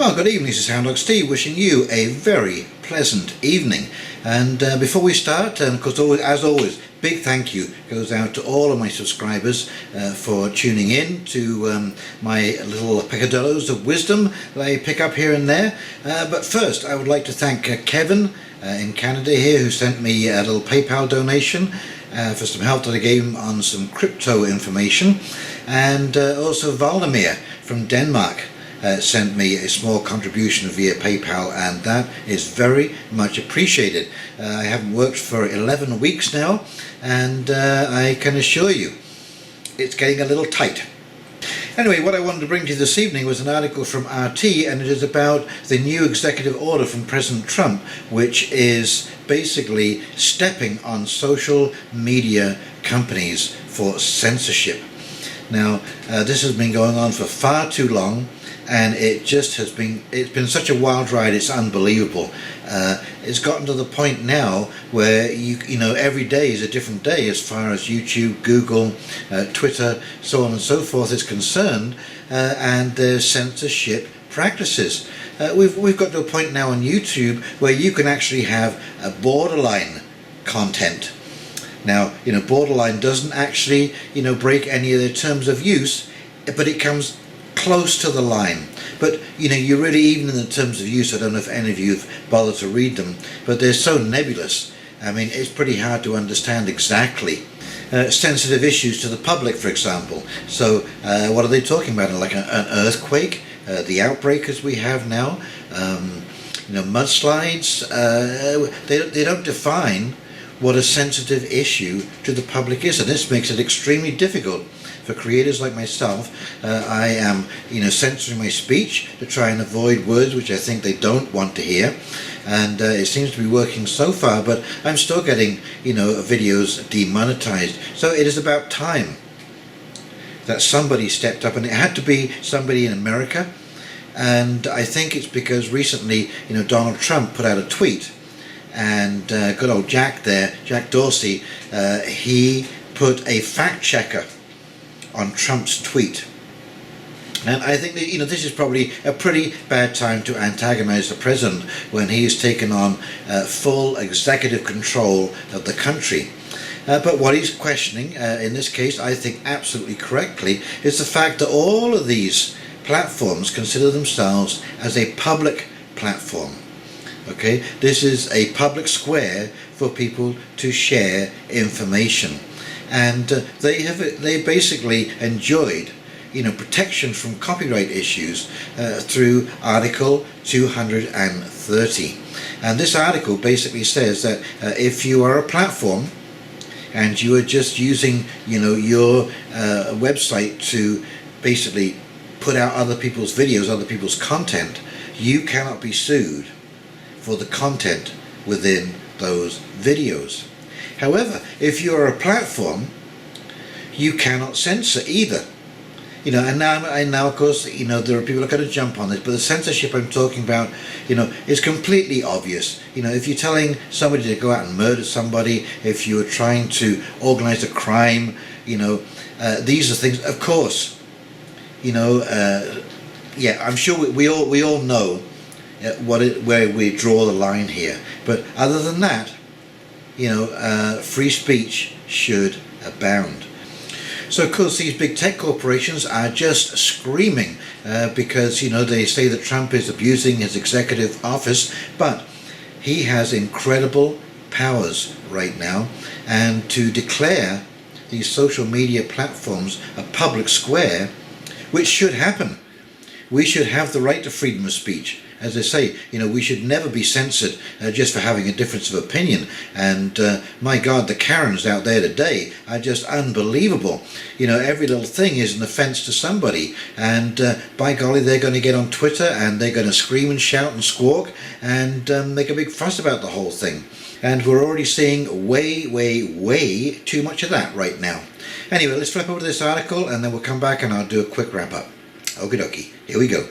Well, good evening, this is Hound Dog Steve wishing you a very pleasant evening. And before we start, and of course, as always, big thank you goes out to all of my subscribers for tuning in to my little peccadillos of wisdom that I pick up here and there. But first, I would like to thank Kevin in Canada here, who sent me a little PayPal donation for some help that I gave him on some crypto information. And also Valdemir from Denmark sent me a small contribution via PayPal, and that is very much appreciated. I haven't worked for 11 weeks now, and I can assure you it's getting a little tight. Anyway, what I wanted to bring to you this evening was an article from RT, and it is about the new executive order from President Trump, which is basically stepping on social media companies for censorship. Now, this has been going on for far too long, and it's been such a wild ride, it's unbelievable. It's gotten to the point now where you know, every day is a different day as far as YouTube, Google, Twitter, so on and so forth is concerned, and there's censorship practices. We've got to a point now on YouTube where you can actually have a borderline content. Now, you know, borderline doesn't actually, you know, break any of the terms of use, but it comes close to the line. But you know, you really, even in the terms of use, I don't know if any of you have bothered to read them, but they're so nebulous. I mean, it's pretty hard to understand exactly. Sensitive issues to the public, for example. So what are they talking about? Like an earthquake, the outbreak as we have now, you know, mudslides. They don't define what a sensitive issue to the public is, and this makes it extremely difficult for creators like myself. I am, you know, censoring my speech to try and avoid words which I think they don't want to hear, and it seems to be working so far, but I'm still getting, you know, videos demonetized. So it is about time that somebody stepped up, and it had to be somebody in America. And I think it's because recently, you know, Donald Trump put out a tweet, and good old Jack there, Jack Dorsey, he put a fact checker on Trump's tweet. And I think that, you know, this is probably a pretty bad time to antagonize the president when he has taken on full executive control of the country. But what he's questioning, in this case, I think absolutely correctly, is the fact that all of these platforms consider themselves as a public platform. Okay, this is a public square for people to share information, and they basically enjoyed, you know, protection from copyright issues through Article 230. And this article basically says that if you are a platform and you are just using, you know, your website to basically put out other people's videos, other people's content, you cannot be sued for the content within those videos. However, if you're a platform, you cannot censor either. You know, and now of course, you know, there are people that are going to jump on this, but the censorship I'm talking about, you know, is completely obvious. You know, if you're telling somebody to go out and murder somebody, if you're trying to organize a crime, you know, these are things, of course, you know, yeah, I'm sure we all know where we draw the line here, but other than that, you know, free speech should abound. So of course these big tech corporations are just screaming because, you know, they say that Trump is abusing his executive office, but he has incredible powers right now, and to declare these social media platforms a public square, which should happen. We should have the right to freedom of speech. As I say, you know, we should never be censored just for having a difference of opinion. And my God, the Karens out there today are just unbelievable. You know, every little thing is an offence to somebody. And by golly, they're going to get on Twitter and they're going to scream and shout and squawk and make a big fuss about the whole thing. And we're already seeing way too much of that right now. Anyway, let's flip over to this article and then we'll come back and I'll do a quick wrap up. Okie dokie, here we go.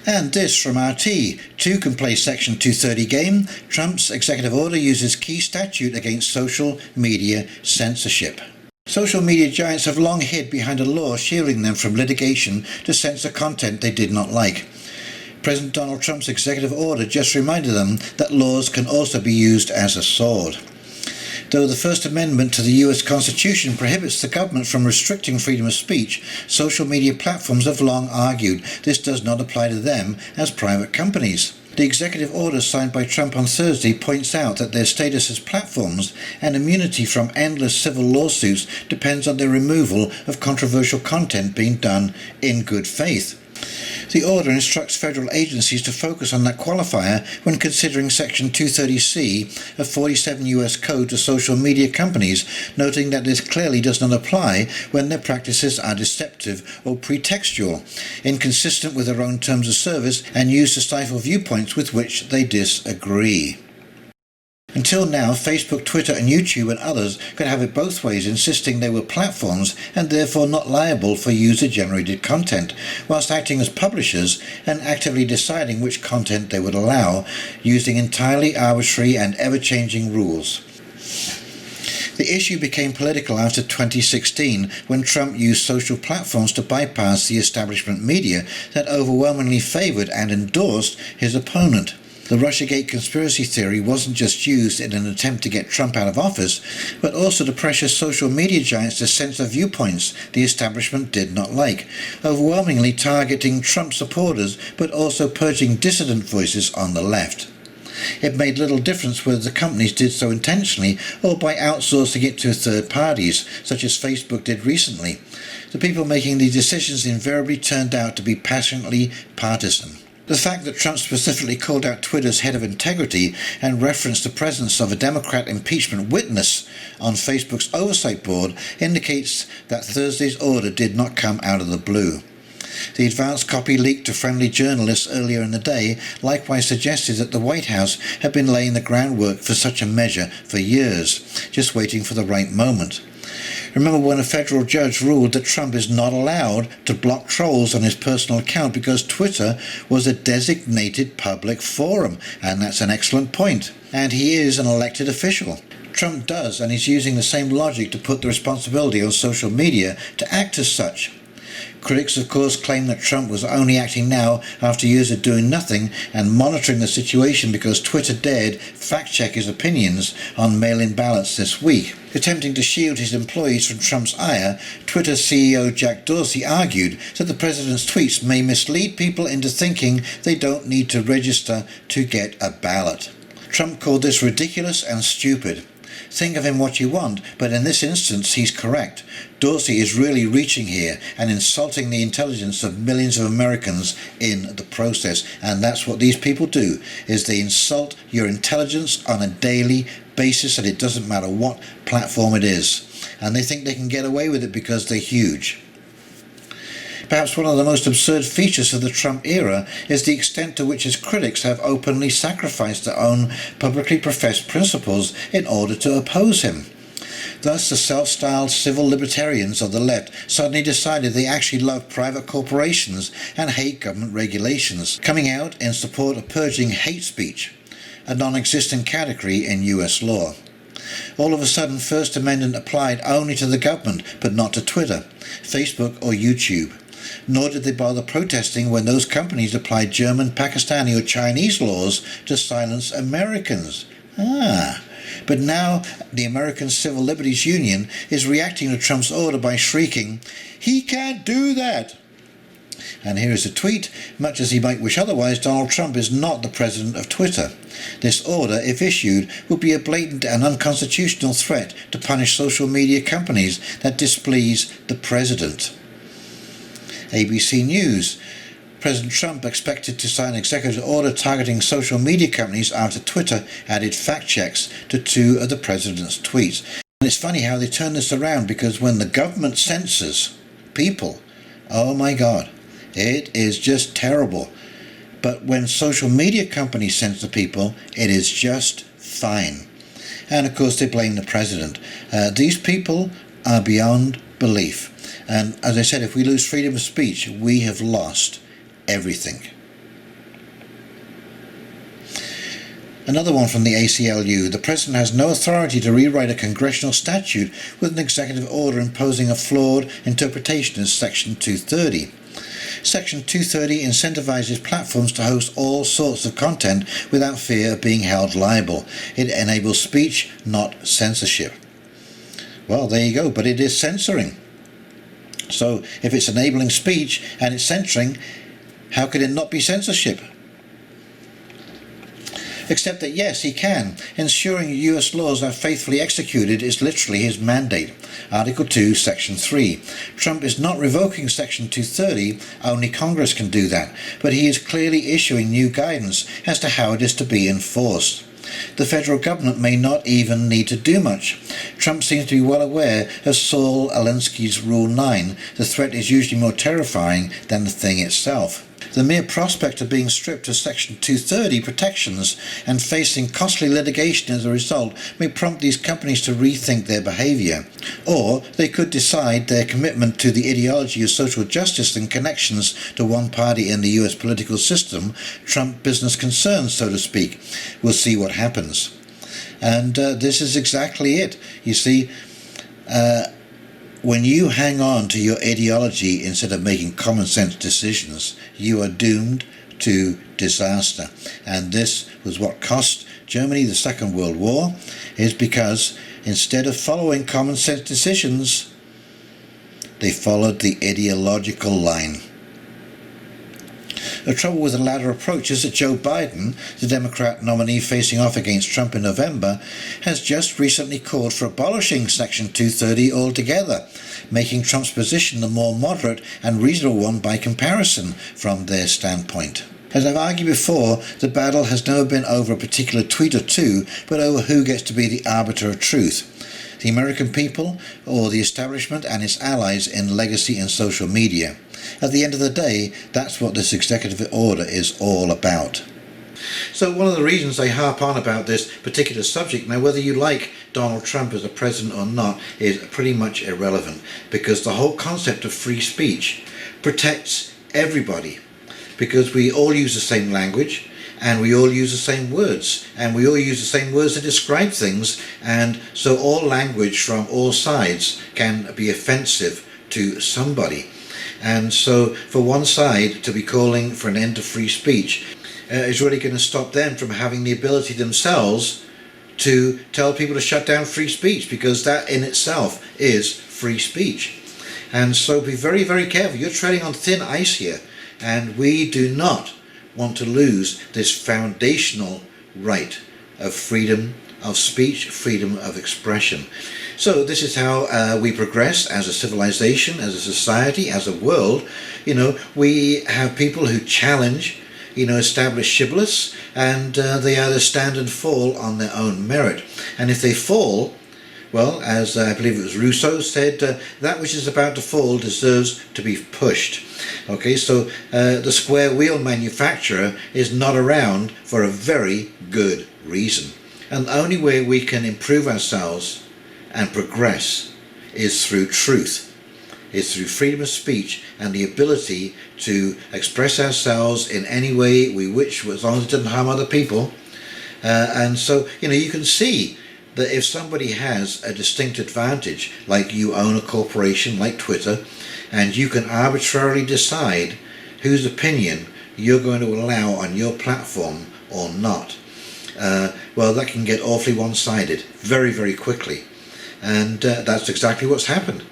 And this from RT. 2 can play Section 230 game. Trump's executive order uses key statute against social media censorship. Social media giants have long hid behind a law shielding them from litigation to censor content they did not like. President Donald Trump's executive order just reminded them that laws can also be used as a sword. Though the First Amendment to the US Constitution prohibits the government from restricting freedom of speech, social media platforms have long argued this does not apply to them as private companies. The executive order signed by Trump on Thursday points out that their status as platforms and immunity from endless civil lawsuits depends on their removal of controversial content being done in good faith. The order instructs federal agencies to focus on that qualifier when considering Section 230C of 47 US Code to social media companies, noting that this clearly does not apply when their practices are deceptive or pretextual, inconsistent with their own terms of service, and used to stifle viewpoints with which they disagree. Until now, Facebook, Twitter and YouTube and others could have it both ways, insisting they were platforms and therefore not liable for user-generated content, whilst acting as publishers and actively deciding which content they would allow, using entirely arbitrary and ever-changing rules. The issue became political after 2016, when Trump used social platforms to bypass the establishment media that overwhelmingly favoured and endorsed his opponent. The Russiagate conspiracy theory wasn't just used in an attempt to get Trump out of office, but also to pressure social media giants to censor viewpoints the establishment did not like, overwhelmingly targeting Trump supporters but also purging dissident voices on the left. It made little difference whether the companies did so intentionally or by outsourcing it to third parties, such as Facebook did recently. The people making these decisions invariably turned out to be passionately partisan. The fact that Trump specifically called out Twitter's head of integrity and referenced the presence of a Democrat impeachment witness on Facebook's oversight board indicates that Thursday's order did not come out of the blue. The advanced copy leaked to friendly journalists earlier in the day likewise suggested that the White House had been laying the groundwork for such a measure for years, just waiting for the right moment. Remember when a federal judge ruled that Trump is not allowed to block trolls on his personal account because Twitter was a designated public forum, and that's an excellent point. And he is an elected official. Trump does, and he's using the same logic to put the responsibility on social media to act as such. Critics, of course, claim that Trump was only acting now after years of doing nothing and monitoring the situation because Twitter dared fact-check his opinions on mail-in ballots this week. Attempting to shield his employees from Trump's ire, Twitter CEO Jack Dorsey argued that the president's tweets may mislead people into thinking they don't need to register to get a ballot. Trump called this ridiculous and stupid. Think of him what you want, but in this instance he's correct. Dorsey is really reaching here and insulting the intelligence of millions of Americans in the process, and that's what these people do, is they insult your intelligence on a daily basis, and it doesn't matter what platform it is. And they think they can get away with it because they're huge. Perhaps one of the most absurd features of the Trump era is the extent to which his critics have openly sacrificed their own publicly professed principles in order to oppose him. Thus, the self-styled civil libertarians of the left suddenly decided they actually love private corporations and hate government regulations, coming out in support of purging hate speech, a non-existent category in US law. All of a sudden, First Amendment applied only to the government, but not to Twitter, Facebook or YouTube. Nor did they bother protesting when those companies applied German, Pakistani or Chinese laws to silence Americans. But now the American Civil Liberties Union is reacting to Trump's order by shrieking, "He can't do that!" And here is a tweet: much as he might wish otherwise, Donald Trump is not the president of Twitter. This order, if issued, would be a blatant and unconstitutional threat to punish social media companies that displease the president. ABC News. President Trump expected to sign an executive order targeting social media companies after Twitter added fact checks to 2 of the president's tweets. And it's funny how they turn this around, because when the government censors people, oh my God, it is just terrible. But when social media companies censor people, it is just fine. And of course they blame the president. These people are beyond belief. And as I said, if we lose freedom of speech, we have lost everything. Another one from the ACLU. The President has no authority to rewrite a congressional statute with an executive order imposing a flawed interpretation of Section 230. Section 230 incentivizes platforms to host all sorts of content without fear of being held liable. It enables speech, not censorship. Well, there you go, but it is censoring. So if it's enabling speech and it's censoring, how could it not be censorship? Except that yes, he can. Ensuring US laws are faithfully executed is literally his mandate. Article 2, Section 3. Trump is not revoking Section 230, only Congress can do that, but he is clearly issuing new guidance as to how it is to be enforced. The federal government may not even need to do much. Trump seems to be well aware of Saul Alinsky's Rule 9. The threat is usually more terrifying than the thing itself. The mere prospect of being stripped of Section 230 protections and facing costly litigation as a result may prompt these companies to rethink their behaviour. Or they could decide their commitment to the ideology of social justice and connections to one party in the US political system, Trump business concerns, so to speak. We'll see what happens. And this is exactly it. You see, when you hang on to your ideology instead of making common sense decisions, you are doomed to disaster. And this was what cost Germany the Second World War, is because instead of following common sense decisions, they followed the ideological line. The trouble with the latter approach is that Joe Biden, the Democrat nominee facing off against Trump in November, has just recently called for abolishing Section 230 altogether, making Trump's position the more moderate and reasonable one by comparison from their standpoint. As I've argued before, the battle has never been over a particular tweet or two, but over who gets to be the arbiter of truth. The American people, or the establishment and its allies in legacy and social media. At the end of the day, that's what this executive order is all about. So one of the reasons I harp on about this particular subject, now whether you like Donald Trump as a president or not, is pretty much irrelevant, because the whole concept of free speech protects everybody, because we all use the same language, and we all use the same words, and we all use the same words to describe things, and so all language from all sides can be offensive to somebody. And so for one side to be calling for an end to free speech is really going to stop them from having the ability themselves to tell people to shut down free speech, because that in itself is free speech. And so be very, very careful. You're treading on thin ice here, and we do not want to lose this foundational right of freedom of speech, freedom of expression. So this is how we progress as a civilization, as a society, as a world. You know, we have people who challenge, established shibboleths, and they either stand and fall on their own merit. And if they fall, well, as I believe it was Rousseau said, that which is about to fall deserves to be pushed. Okay, so the square wheel manufacturer is not around for a very good reason. And the only way we can improve ourselves and progress is through truth. It's through freedom of speech and the ability to express ourselves in any way we wish, as long as it doesn't harm other people. And so, you can see that if somebody has a distinct advantage, like you own a corporation like Twitter, and you can arbitrarily decide whose opinion you're going to allow on your platform or not, well, that can get awfully one-sided very, very quickly. And that's exactly what's happened.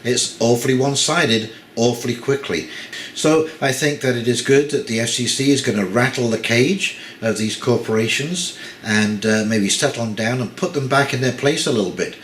It's awfully one-sided awfully quickly. So I think that it is good that the FCC is going to rattle the cage of these corporations and maybe settle them down and put them back in their place a little bit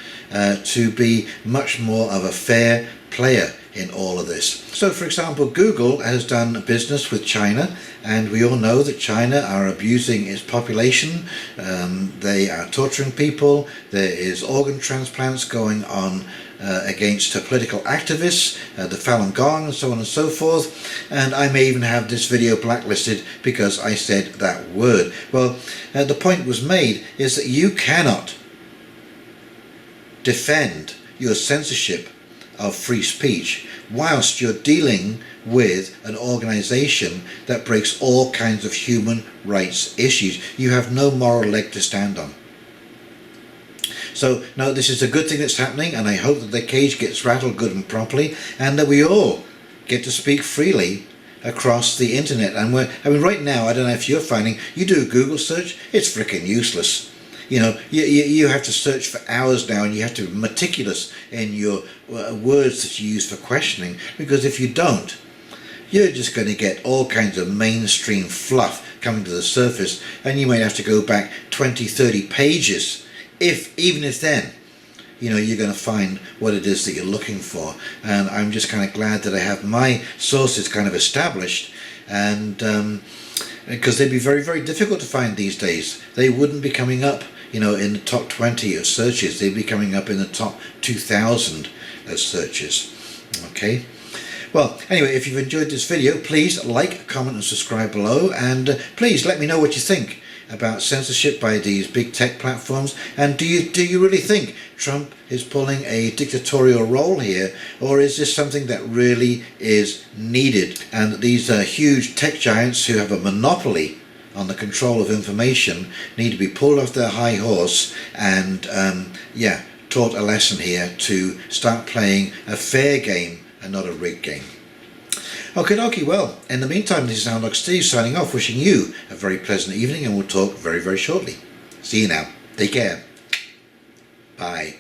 to be much more of a fair player in all of this. So for example, Google has done business with China, and we all know that China are abusing its population. They are torturing people. There is organ transplants going on against political activists, the Falun Gong, and so on and so forth. And I may even have this video blacklisted because I said that word. Well, the point was made is that you cannot defend your censorship of free speech whilst you're dealing with an organization that breaks all kinds of human rights issues. You have no moral leg to stand on. So no, this is a good thing that's happening, and I hope that the cage gets rattled good and properly, and that we all get to speak freely across the internet. And right now, I don't know if you're finding, you do a Google search, it's freaking useless. You know, you have to search for hours now, and you have to be meticulous in your words that you use for questioning, because if you don't, you're just going to get all kinds of mainstream fluff coming to the surface, and you might have to go back 20, 30 pages, even if then, you know, you're going to find what it is that you're looking for. And I'm just kind of glad that I have my sources kind of established, and because they'd be very, very difficult to find these days. They wouldn't be coming up, you know, in the top 20 of searches. They'd be coming up in the top 2,000 of searches. Okay. Well, anyway, if you've enjoyed this video, please like, comment and subscribe below, and please let me know what you think about censorship by these big tech platforms. And do you really think Trump is pulling a dictatorial role here, or is this something that really is needed, and that these huge tech giants who have a monopoly on the control of information need to be pulled off their high horse and taught a lesson here to start playing a fair game and not a rigged game? Okie dokie, well, in the meantime, this is Soundlock Steve signing off, wishing you a very pleasant evening, and we'll talk very, very shortly. See you now. Take care. Bye.